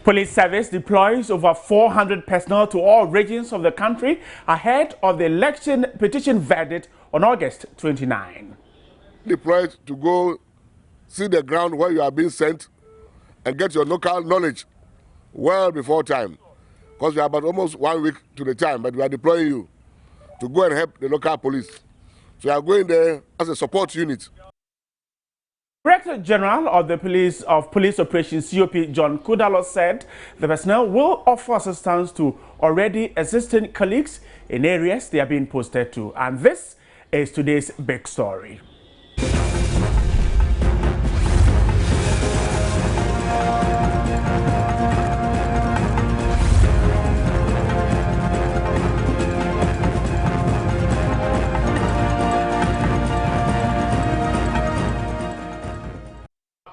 Police service deploys over 400 personnel to all regions of the country ahead of the election petition verdict on August 29. Deployed to go see the ground where you are being sent and get your local knowledge well before time. Because we are about almost 1 week to the time, but we are deploying you to go and help the local police. So you are going there as a support unit. Director General of the Police Operations COP John Kudalo said the personnel will offer assistance to already existing colleagues in areas they are being posted to. And this is today's big story.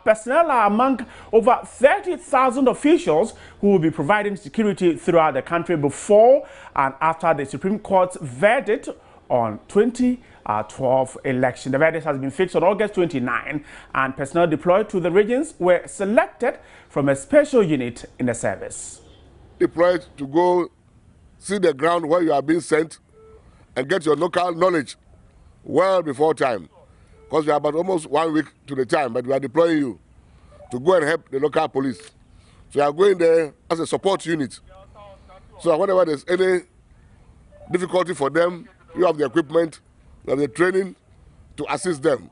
Personnel are among over 30,000 officials who will be providing security throughout the country before and after the Supreme Court's verdict on 2012 election. The verdict has been fixed on August 29, and personnel deployed to the regions were selected from a special unit in the service. Deployed to go see the ground where you are being sent and get your local knowledge well before time. Because we are about almost 1 week to the time, but we are deploying you to go and help the local police. So you are going there as a support unit. So whenever there's any difficulty for them, you have the equipment, you have the training to assist them.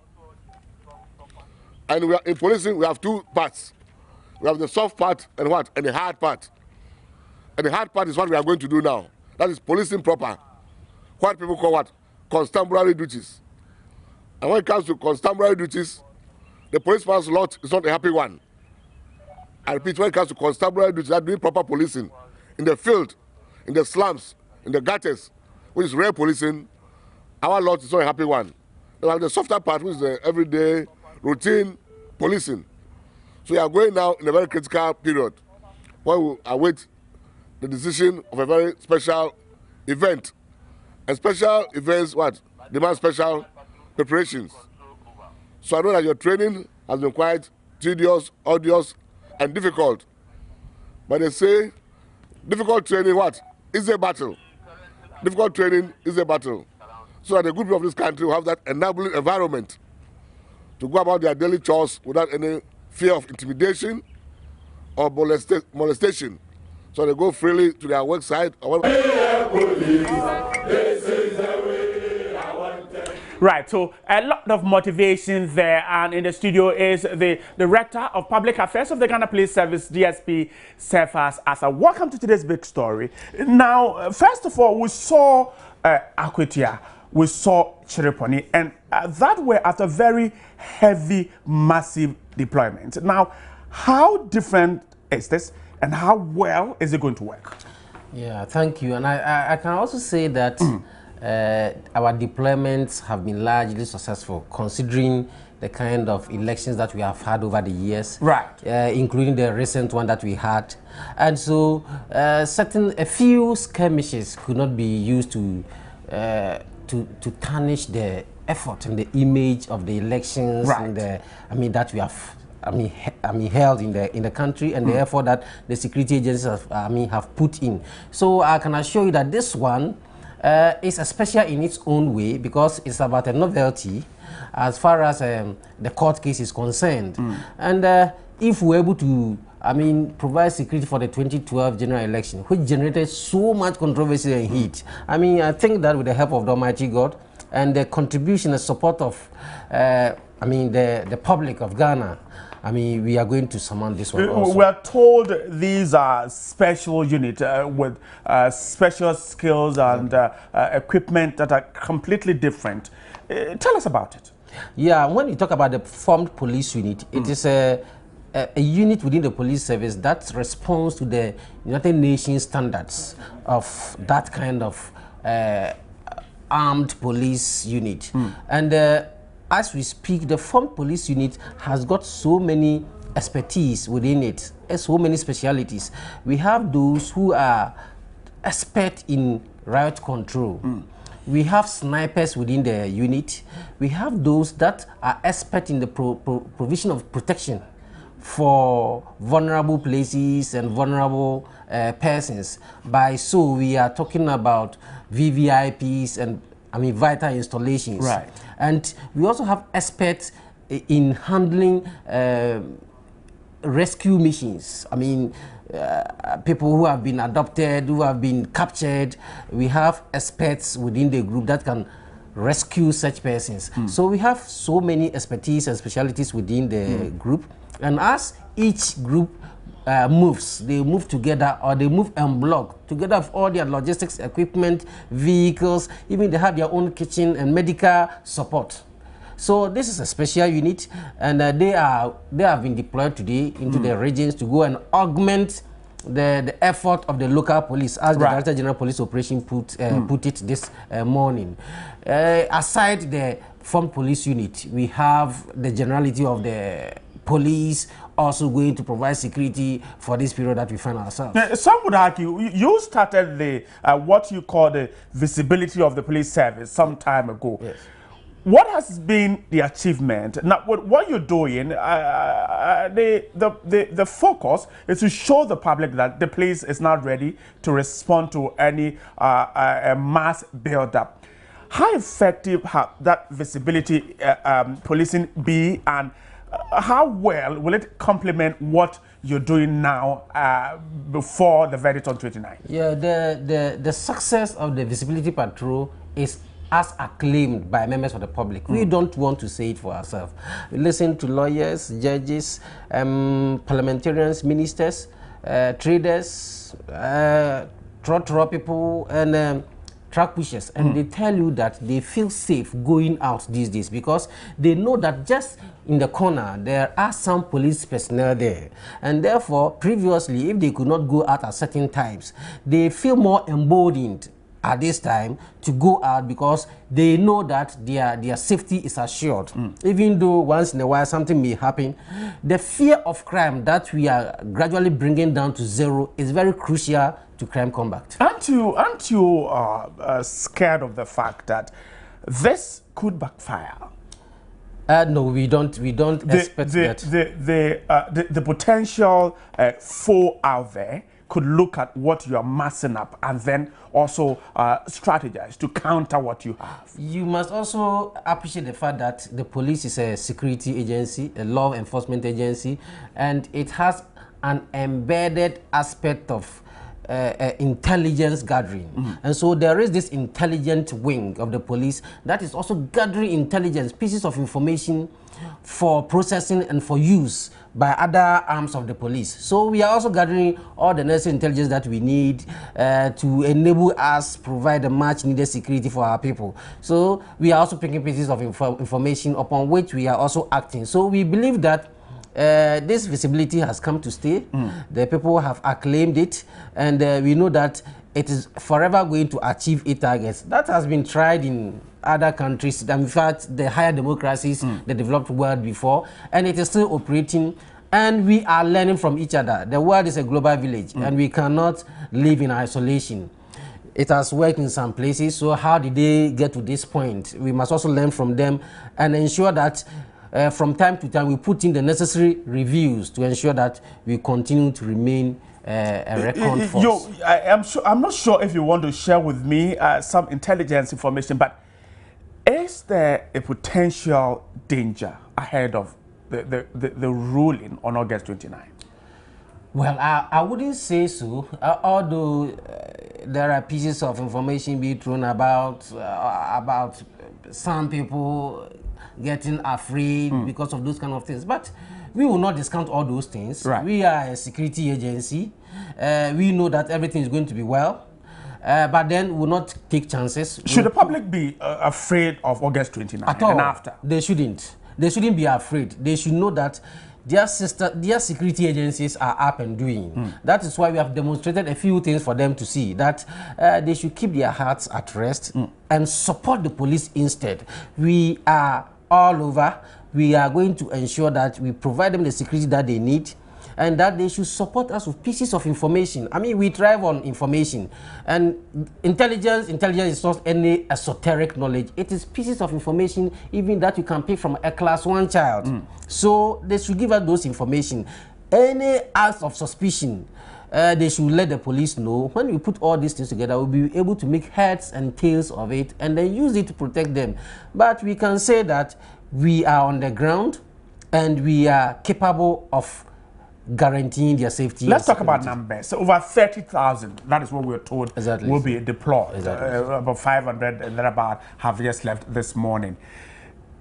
And we are, in policing, we have two parts. We have the soft part and what? And the hard part. And the hard part is what we are going to do now. That is policing proper. What people call what? Constabulary duties. And when it comes to constabulary duties, the policeman's lot is not a happy one. I repeat, when it comes to constabulary duties, that doing proper policing in the field, in the slums, in the gutters, which is rare policing, our lot is not a happy one. We have the softer part, which is the everyday routine policing. So we are going now in a very critical period where we await the decision of a very special event. And special events, what? Demand special preparations. So I know that your training has been quite tedious, arduous, and difficult. But they say, difficult training, what? Is a battle. Difficult training is a battle. So that the good people of this country will have that enabling environment to go about their daily chores without any fear of intimidation or molestation. So they go freely to their work site. Right, so a lot of motivation there, and in the studio is the Director of Public Affairs of the Ghana Police Service, DSP Swathi Asare. Welcome to today's big story. Now, first of all, we saw Akwetia, we saw Chiriponi, and that were after very heavy, massive deployment. Now, how different is this, and how well is it going to work? Yeah, thank you. And I can also say that our deployments have been largely successful, considering the kind of elections that we have had over the years, right? Including the recent one that we had, and so a few skirmishes could not be used to tarnish the effort and the image of the elections, right? And that we have. Held in the country, and the effort that the security agencies have put in. So I can assure you that this one is special in its own way, because it's about a novelty as far as the court case is concerned. And if we're able to provide security for the 2012 general election, which generated so much controversy and heat, I think that with the help of the Almighty God and the contribution and support of the public of Ghana, we are going to summon this one also. We are told these are special units with special skills and equipment that are completely different. Tell us about it. Yeah, when you talk about the formed police unit, it is a unit within the police service that responds to the United Nations standards of that kind of armed police unit. And as we speak, the formed police unit has got so many expertise within it, and so many specialities. We have those who are expert in riot control. We have snipers within the unit. We have those that are expert in the provision of protection for vulnerable places and vulnerable persons. By so, we are talking about VVIPs and vital installations. Right. And we also have experts in handling rescue missions. People who have been adopted, who have been captured. We have experts within the group that can rescue such persons. So we have so many expertise and specialties within the group. And as each group moves, they move together, or they move en bloc together with all their logistics, equipment, vehicles, even they have their own kitchen and medical support. So this is a special unit, and they have been deployed today into the regions to go and augment the effort of the local police, as the Director General Police Operation put it this morning. Aside the formed police unit, we have the generality of the police also going to provide security for this period that we find ourselves. Now, some would argue you started the what you call the visibility of the police service some time ago. Yes. What has been the achievement? Now, what you're doing, the focus is to show the public that the police is not ready to respond to any mass build-up. How effective have that visibility policing be, and how well will it complement what you're doing now before the verdict on 29? Yeah, the success of the visibility patrol is as acclaimed by members of the public. We don't want to say it for ourselves. We listen to lawyers, judges, parliamentarians, ministers, traders, trotro people, and track pushers, and they tell you that they feel safe going out these days because they know that just in the corner there are some police personnel there, and therefore previously if they could not go out at certain times, they feel more emboldened at this time to go out because they know that their safety is assured. Even though once in a while something may happen, the fear of crime that we are gradually bringing down to zero is very crucial to crime combat. Aren't you scared of the fact that this could backfire? No, we don't expect that. The potential foe out there could look at what you are massing up and then also strategize to counter what you have. You must also appreciate the fact that the police is a security agency, a law enforcement agency, and it has an embedded aspect of intelligence gathering. And so there is this intelligent wing of the police that is also gathering intelligence, pieces of information for processing and for use by other arms of the police. So we are also gathering all the necessary intelligence that we need to enable us provide the much needed security for our people. So we are also picking pieces of information upon which we are also acting. So we believe that this visibility has come to stay. The people have acclaimed it, and we know that it is forever going to achieve its targets. That has been tried in other countries, and in fact, the higher democracies, the developed world before, and it is still operating, and we are learning from each other. The world is a global village, and we cannot live in isolation. It has worked in some places, so how did they get to this point? We must also learn from them and ensure that from time to time we put in the necessary reviews to ensure that we continue to remain a record force. I'm not sure if you want to share with me some intelligence information, but is there a potential danger ahead of the ruling on August 29? Well, I wouldn't say so, although there are pieces of information being thrown about some people getting afraid because of those kind of things. But we will not discount all those things. Right. We are a security agency. We know that everything is going to be well. But then we will not take chances. Should the public be afraid of August 29 at all? And after? They shouldn't. They shouldn't be afraid. They should know that their security agencies are up and doing. That is why we have demonstrated a few things for them to see, that they should keep their hearts at rest and support the police instead. We are all over. We are going to ensure that we provide them the security that they need. and that they should support us with pieces of information. I mean, we thrive on information, and intelligence is not any esoteric knowledge. It is pieces of information, even that you can pick from a class 1 child. So they should give us those information. Any acts of suspicion, they should let the police know. When we put all these things together, we'll be able to make heads and tails of it and then use it to protect them. But we can say that we are on the ground and we are capable of guaranteeing their safety. Let's talk about numbers. So over 30,000, that is what we're told, exactly, will be deployed. Exactly. About 500 and thereabout have just left this morning.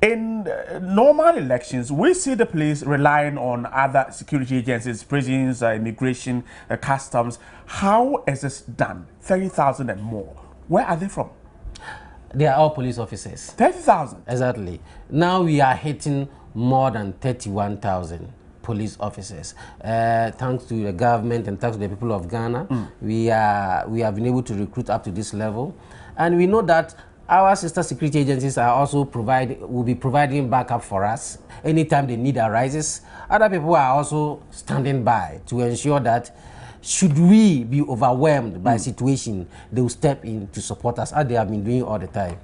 In normal elections, we see the police relying on other security agencies, prisons, immigration, customs. How is this done? 30,000 and more. Where are they from? They are all police officers. 30,000? Exactly. Now we are hitting more than 31,000 police officers. Thanks to the government and thanks to the people of Ghana, we have been able to recruit up to this level. And we know that our sister security agencies are also will be providing backup for us anytime the need arises. Other people are also standing by to ensure that should we be overwhelmed by a situation, they will step in to support us, as they have been doing all the time.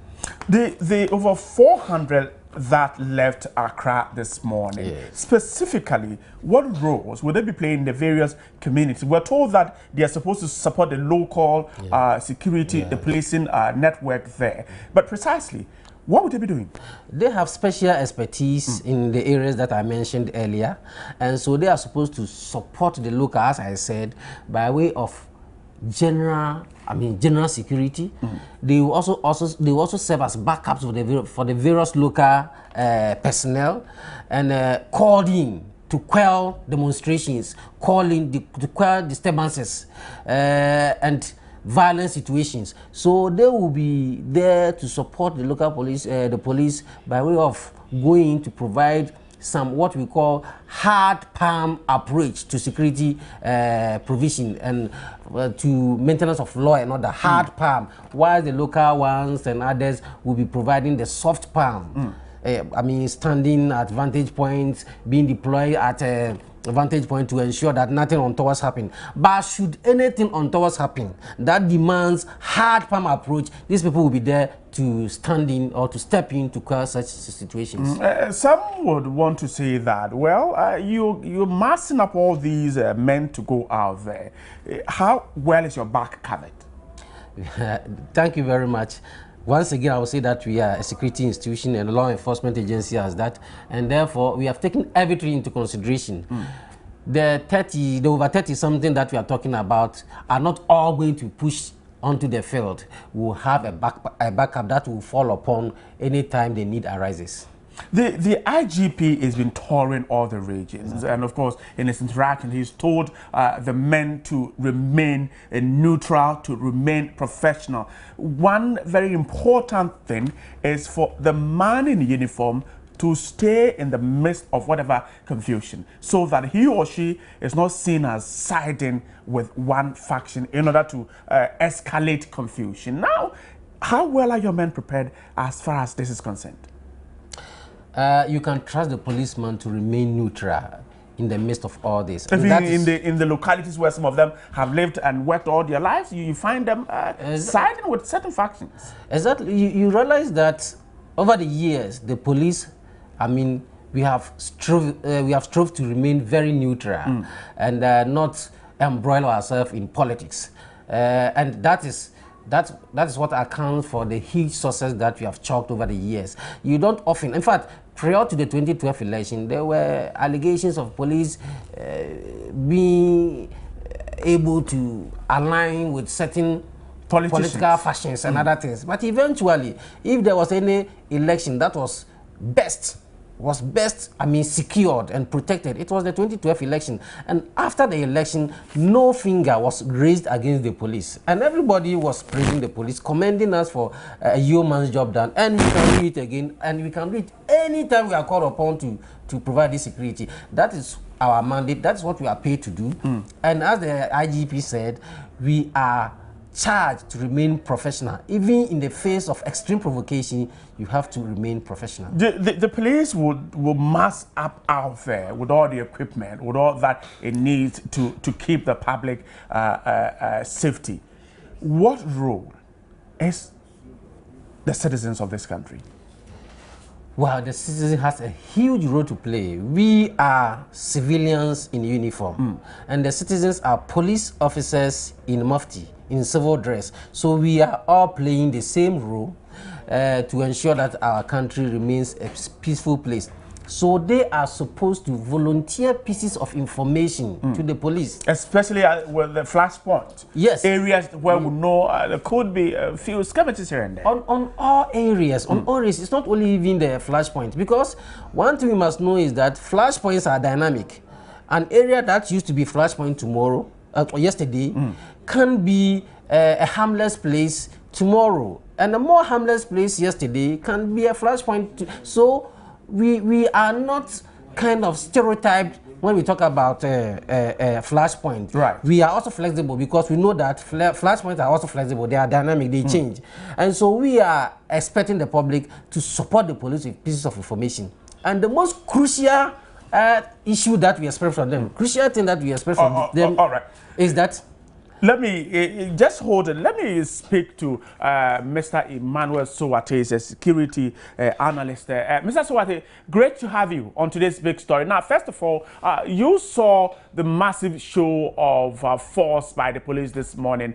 The over 400 that left Accra this morning, yes, specifically, what roles will they be playing in the various communities? We're told that they are supposed to support the local security, the policing network there. But precisely, what would they be doing? They have special expertise in the areas that I mentioned earlier, and so they are supposed to support the local, as I said, by way of general security. They will also serve as backups for the various local personnel, and called in to quell demonstrations, to quell disturbances and violent situations. So they will be there to support the local police, the police, by way of going to provide some what we call hard palm approach to security provision and to maintenance of law and order, hard palm, while the local ones and others will be providing the soft palm. Standing at vantage points, being deployed at a vantage point to ensure that nothing untoward happen. But should anything untoward happen that demands hard palm approach, these people will be there to stand in or to step in to quell such situations. Some would want to say that, well, you're massing up all these men to go out there. How well is your back covered? Thank you very much. Once again, I will say that we are a security institution and a law enforcement agency as that, and therefore we have taken everything into consideration. The over 30 something that we are talking about are not all going to push onto the field. We will have a backup that will fall upon any time the need arises. The IGP has been touring all the regions, and of course, in his interaction, he's told the men to remain neutral, to remain professional. One very important thing is for the man in uniform to stay in the midst of whatever confusion, so that he or she is not seen as siding with one faction in order to escalate confusion. Now, how well are your men prepared as far as this is concerned? You can trust the policeman to remain neutral in the midst of all this. In the localities where some of them have lived and worked all their lives, you find them siding with certain factions. Exactly. You realize that over the years, the police, we have strove to remain very neutral and not embroil ourselves in politics. And that is what accounts for the huge success that we have chalked over the years. You don't often, in fact, prior to the 2012 election, there were allegations of police being able to align with certain political factions and other things. But eventually, if there was any election that was best, secured and protected, it was the 2012 election. And after the election, no finger was raised against the police. And everybody was praising the police, commending us for a yeoman's job done. And we can do it again, and we can do it anytime we are called upon to provide this security. That is our mandate. That's what we are paid to do. And as the IGP said, we are charged to remain professional. Even in the face of extreme provocation, you have to remain professional. The police will mass up out there with all the equipment, with all that it needs to keep the public safety. What role is the citizens of this country? Well, the citizen has a huge role to play. We are civilians in uniform, and the citizens are police officers in mufti, in civil dress. So we are all playing the same role to ensure that our country remains a peaceful place. So they are supposed to volunteer pieces of information to the police. Especially with the flashpoint. Yes. Areas where we know there could be a few skirmishes here and there. On all areas, it's not only even the flashpoint. Because one thing we must know is that flashpoints are dynamic. An area that used to be flashpoint tomorrow, or yesterday, can be a harmless place tomorrow. And a more harmless place yesterday can be a flashpoint. So we are not kind of stereotyped when we talk about flashpoint. Right. We are also flexible because we know that flashpoints are also flexible. They are dynamic, they change. And so we are expecting the public to support the police with pieces of information. And the most crucial issue that we expect from them, crucial thing that we expect from them is that let me just hold it. Let me speak to Mr. Emmanuel Swathi, a security analyst. Mr. Swathi, great to have you on today's big story. Now, first of all, you saw the massive show of force by the police this morning,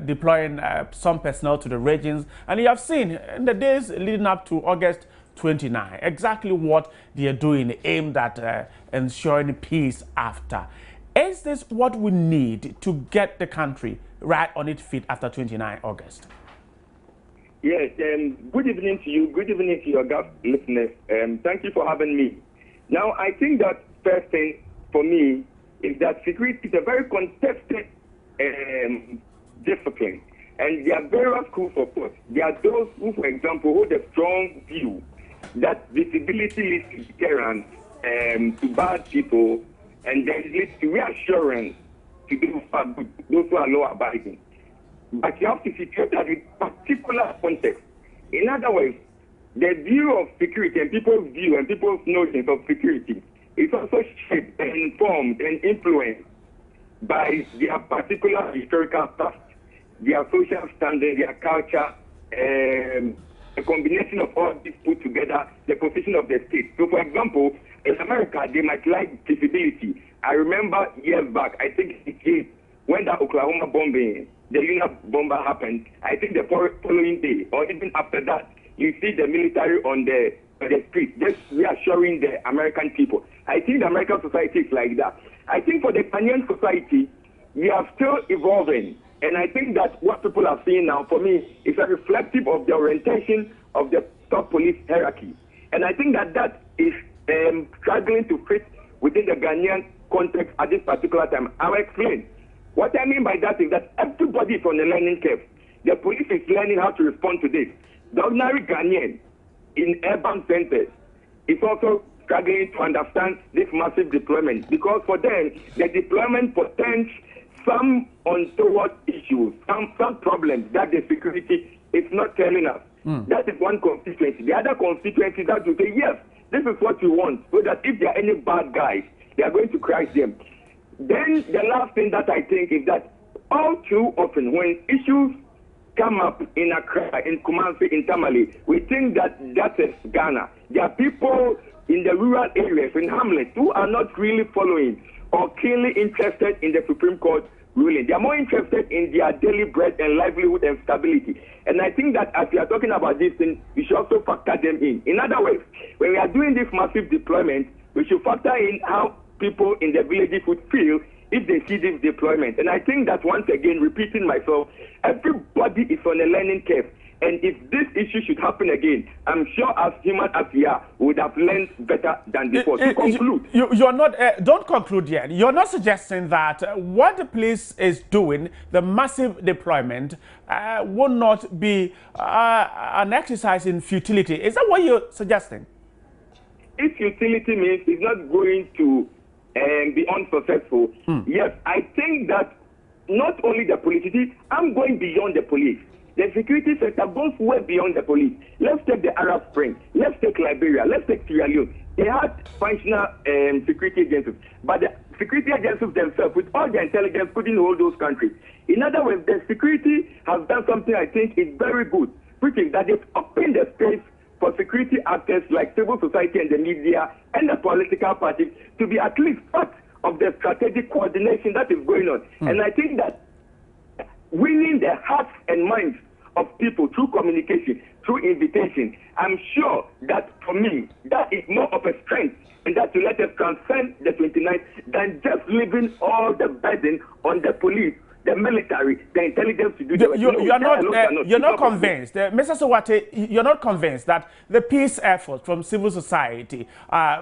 deploying some personnel to the regions, and you have seen in the days leading up to August 29 exactly what they are doing, aimed at ensuring peace after. Is this what we need to get the country right on its feet after 29 August? Yes, good evening to you. Good evening to your listeners. Thank you for having me. Now, I think that first thing for me is that security is a very contested discipline. And there are various schools of thought. There are those who, for example, hold a strong view that visibility leads to deterrence to bad people, and then leads to reassurance to those who are law abiding. But you have to secure that with particular context. In other words, the view of security and people's view and people's notions of security is also shaped and informed and influenced by their particular historical past, their social standing, their culture, a combination of all this put together, the position of the state. So, for example, in America, they might like visibility. I remember years back, I think it's when the Oklahoma bombing, the Union bomber happened, I think the following day, or even after that, you see the military on the street, just reassuring the American people. I think the American society is like that. I think for the Ghanaian society, we are still evolving. And I think that what people are seeing now, for me, is a reflective of the orientation of the top police hierarchy. And I think that that is struggling to fit within the Ghanaian context at this particular time. I'll explain. What I mean by that is that everybody is on a learning curve. The police is learning how to respond to this. The ordinary Ghanaian in urban centers is also struggling to understand this massive deployment, because for them, the deployment portends some untoward issues, some problems that the security is not telling us. That is one constituency. The other constituency that will say, yes, this is what we want, so that if there are any bad guys, they are going to crush them. Then the last thing that I think is that all too often when issues come up in Accra, in Kumasi, in Tamale, we think that that is Ghana. There are people in the rural areas, in hamlets, who are not really following or keenly interested in the Supreme Court ruling. They are more interested in their daily bread and livelihood and stability. And I think that as we are talking about these things, we should also factor them in. In other words, when we are doing this massive deployment, we should factor in how people in the villages would feel if they see this deployment. And I think that, once again, repeating myself, everybody is on a learning curve. And if this issue should happen again, I'm sure as human as we are, we would have learned better than before. To conclude. You're not, don't conclude yet. You're not suggesting that what the police is doing, the massive deployment, will not be an exercise in futility. Is that what you're suggesting? If futility means it's not going to be unsuccessful, yes, I think that not only the police. You see, I'm going beyond the police. The security sector goes way beyond the police. Let's take the Arab Spring. Let's take Liberia. Let's take Sierra Leone. They had functional security agencies, but the security agencies themselves, with all the intelligence, couldn't hold those countries. In other words, the security has done something I think is very good, which is that they've opened the space for security actors like civil society and the media and the political parties to be at least part of the strategic coordination that is going on. And I think that winning the hearts and minds of people through communication, through invitation, I'm sure that for me, that is more of a strength, and that will let us transcend the 29th than just leaving all the burden on the police, the military, the intelligence to do the work. You're not convinced, Mr. Swathi, you're not convinced that the peace efforts from civil society,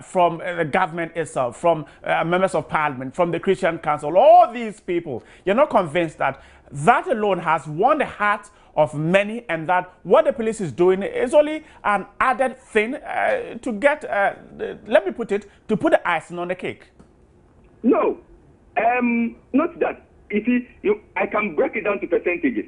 from the government itself, from members of parliament, from the Christian Council, all these people, you're not convinced that that alone has won the heart of many, and that what the police is doing is only an added thing to get, let me put it, to put the icing on the cake? No, not that. I can break it down to percentages.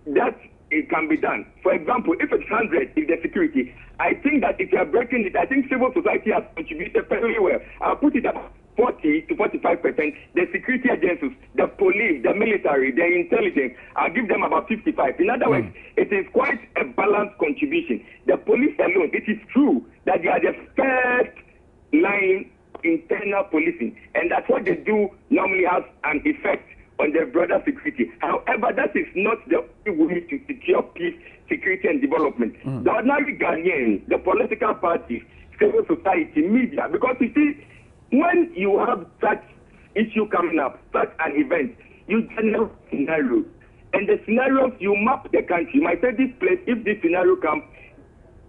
That it can be done. For example, if it's 100 is the security, I think that if you are breaking it, I think civil society has contributed fairly well. I'll put it about 40 to 45%. The security agencies, the police, the military, the intelligence, I'll give them about 55. In other words, it is quite a balanced contribution. The police alone, it is true that they are the first line internal policing, and that's what they do normally has an effect on the broader security. However, that is not the only way to secure peace, security, and development. The ordinary Ghanaian, the political parties, civil society, media, because you see, when you have such issue coming up, such an event, you generate scenarios. And the scenarios, you map the country. You might say this place, if this scenario comes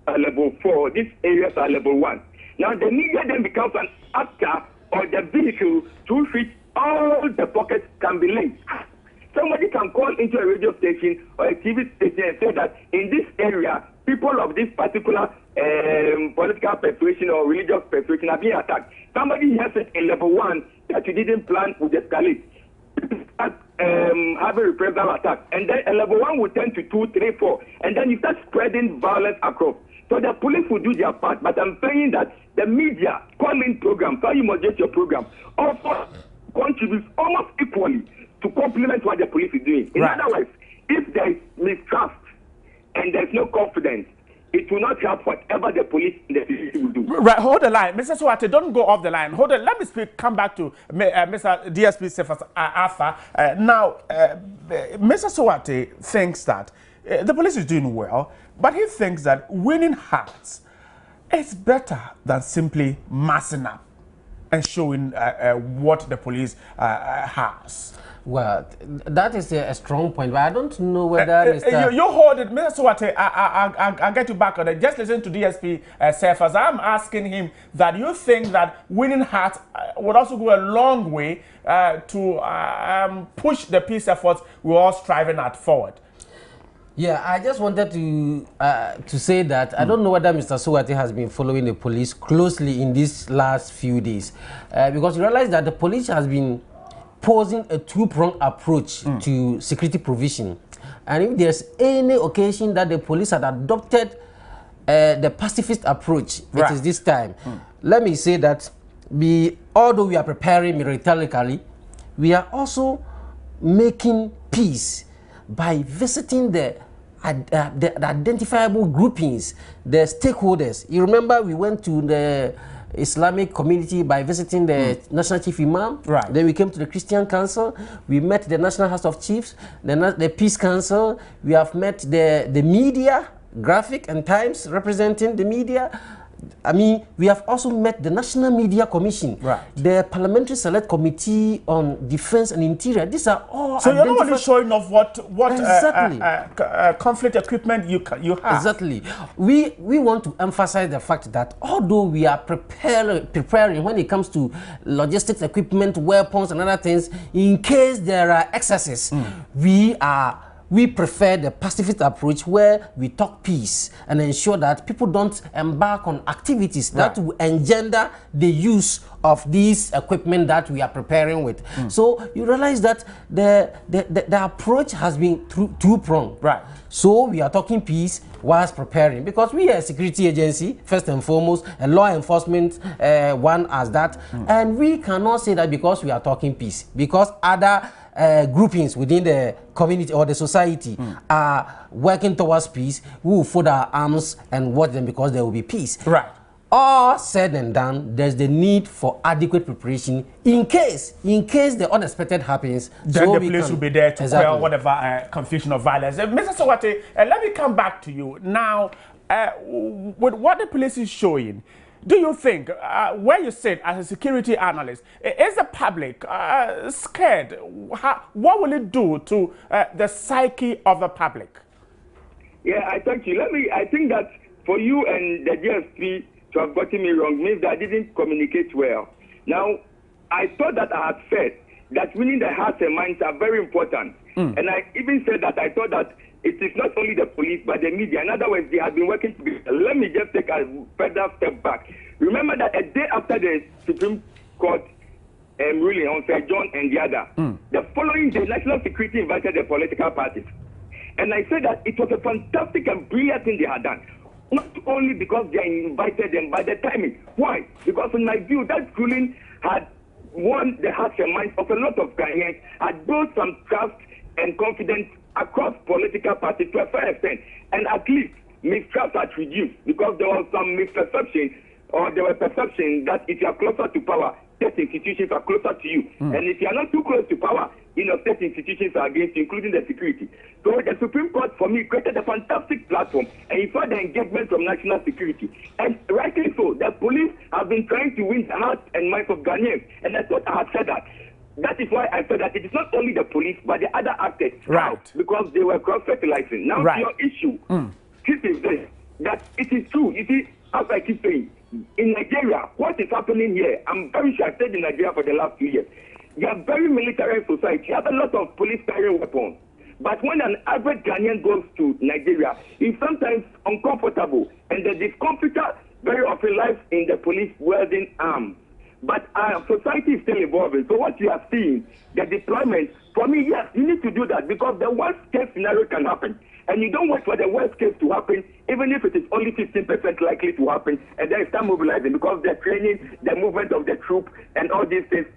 at level 4, these areas are level 1. Now, the media then becomes an actor or the vehicle through which all the pockets can be linked. Somebody can call into a radio station or a TV station and say that in this area, people of this particular political persuasion or religious persuasion are being attacked. Somebody hears it in level 1 that you didn't plan would escalate. Have a reprisal attack. And then a level 1 will turn to 2, 3, 4. And then you start spreading violence across. So the police will do their part. But I'm saying that the media, calling programs, how you moderate your program, also contributes almost equally to complement what the police is doing. In other words, if there is mistrust and there's no confidence, it will not help whatever the police in the city will do. Right, hold the line. Mr. Swathi, don't go off the line. Hold on. Let me come back to Mr. DSP Cephas Arthur. Now, Mr. Swathi thinks that the police is doing well, but he thinks that winning hearts is better than simply massing up and showing what the police has. Well, that is a strong point, but I don't know whether Mr. You hold it, Mr. Swathi. I'll get you back on it. Just listen to DSP Cephas. I'm asking him that you think that winning hearts would also go a long way to push the peace efforts we're all striving at forward. Yeah, I just wanted to say that I don't know whether Mr. Swathi has been following the police closely in these last few days, because you realize that the police has been posing a two-pronged approach to security provision. And if there's any occasion that the police had adopted the pacifist approach, it is this time. Let me say that although we are preparing militarily, we are also making peace by visiting the identifiable groupings, the stakeholders. You remember we went to the Islamic community by visiting the National Chief Imam. Then we came to the Christian Council. We met the National House of Chiefs, the Peace Council. We have met the media, Graphic and Times representing the media. I mean, we have also met the National Media Commission, the Parliamentary Select Committee on Defense and Interior. These are all. So you're not only showing off what exactly. conflict equipment you have. Exactly. We want to emphasize the fact that although we are preparing when it comes to logistics, equipment, weapons, and other things, in case there are excesses, we are we prefer the pacifist approach where we talk peace and ensure that people don't embark on activities that will engender the use of these equipment that we are preparing with. So you realize that the approach has been two-pronged. Right. So we are talking peace whilst preparing, because we are a security agency, first and foremost, a law enforcement one as that, and we cannot say that because we are talking peace, because other groupings within the community or the society are working towards peace, we will fold our arms and watch them because there will be peace. Right. All said and done, there's the need for adequate preparation in case the unexpected happens. Then the police will be there to quell whatever confusion or violence. Mr. Swathi, let me come back to you. Now, with what the police is showing, do you think, where you sit as a security analyst, is the public scared? What will it do to the psyche of the public? Yeah, I thank you. I think that for you and the GSP to have gotten me wrong means that I didn't communicate well. Now, I thought that I had said that winning the hearts and minds are very important. And I even said that I thought that it is not only the police but the media. In other words, they have been working together. Let me just take a further step back. Remember that a day after the Supreme Court ruling on Sir John and the other, the following day, National Security invited the political parties. And I said that it was a fantastic and brilliant thing they had done. Not only because they invited them, but the timing. Why? Because in my view, that ruling had won the hearts and minds of a lot of Ghanaians, had built some trust and confidence across political parties to a fair extent. And at least mistrust had reduced because there was some misperception, or there were perceptions that if you are closer to power, state institutions are closer to you. And if you are not too close to power, state institutions are against you, including the security. So the Supreme Court, for me, created a fantastic platform, and you saw the engagement from national security. And rightly so, the police have been trying to win the hearts and minds of Ghanaians, and that's what I have said that. That is why I said that it is not only the police, but the other actors. Right. Because they were cross-fertilizing. Now, to your issue, this is this, that it is true. You see, as I keep saying, in Nigeria, what is happening here, I'm very sure I've stayed in Nigeria for the last 2 years. You are very militarized society. You have a lot of police carrying weapons. But when an average Ghanaian goes to Nigeria, he's sometimes uncomfortable. And the discomfort very often lies in the police wielding arms. But our society is still evolving. So what you are seeing, the deployment, for me, yes, you need to do that because the worst case scenario can happen. And you don't wait for the worst case to happen, even if it is only 15% likely to happen, and then start mobilizing because the training, the movement of the troop, and all these things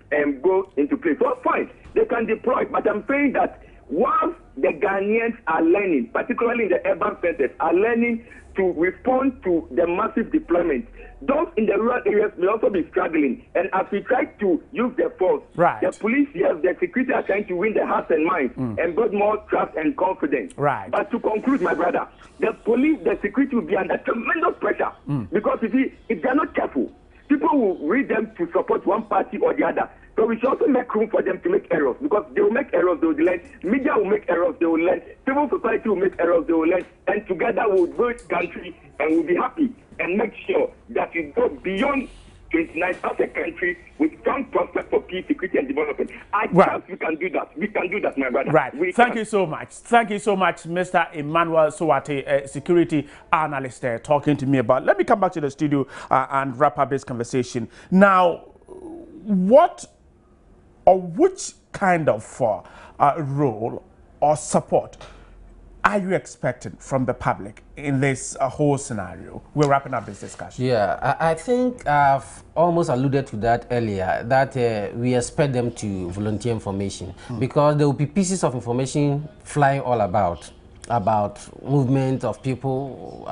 go into place. So fine, they can deploy, but I'm saying that once the Ghanaians are learning, particularly in the urban centers, are learning to respond to the massive deployment, those in the rural areas may also be struggling. And as we try to use the force, the police, yes, the security are trying to win the hearts and minds and build more trust and confidence. Right. But to conclude, my brother, the police, the security will be under tremendous pressure because if they're not careful, people will read them to support one party or the other. So we should also make room for them to make errors because they will make errors, they will learn. Media will make errors, they will learn. Civil society will make errors, they will learn. And together we will build country and we'll be happy and make sure that we go beyond 29 as a country with strong prospects for peace, security, and development. I trust we can do that. We can do that, my brother. Right. Thank you so much. Thank you so much, Mr. Emmanuel Swathi, security analyst, talking to me about. Let me come back to the studio and wrap up this conversation. Now, what or which kind of role or support are you expecting from the public in this whole scenario? We're wrapping up this discussion. Yeah, I think I've almost alluded to that earlier, that we expect them to volunteer information because there will be pieces of information flying all about movement of people,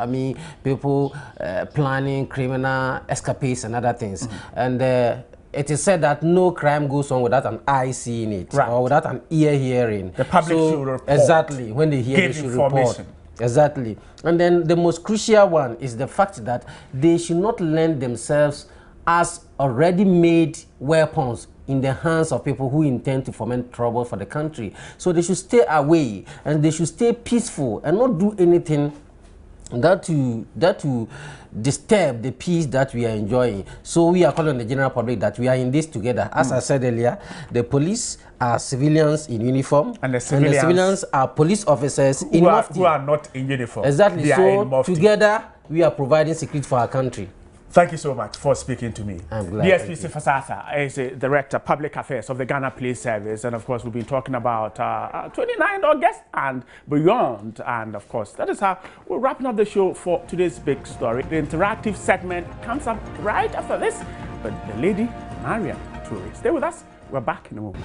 people planning criminal escapades and other things. And it is said that no crime goes on without an eye seeing it or without an ear hearing. The public should report. Exactly. When they hear, they should report. Exactly. And then the most crucial one is the fact that they should not lend themselves as already made weapons in the hands of people who intend to foment trouble for the country. So they should stay away and they should stay peaceful and not do anything that to disturb the peace that we are enjoying. So we are calling on the general public that we are in this together. As I said earlier, the police are civilians in uniform, and the civilians are police officers in mufti. Who are not in uniform. Exactly. They So together we are providing security for our country. Thank you so much for speaking to me. I'm glad. DSP Sifasasa is the Director Public Affairs of the Ghana Police Service, and of course we've been talking about 29 August and beyond, and of course that is how we're wrapping up the show for today's big story. The interactive segment comes up right after this, but the lady Mariam Toure. Stay with us. We're back in a moment.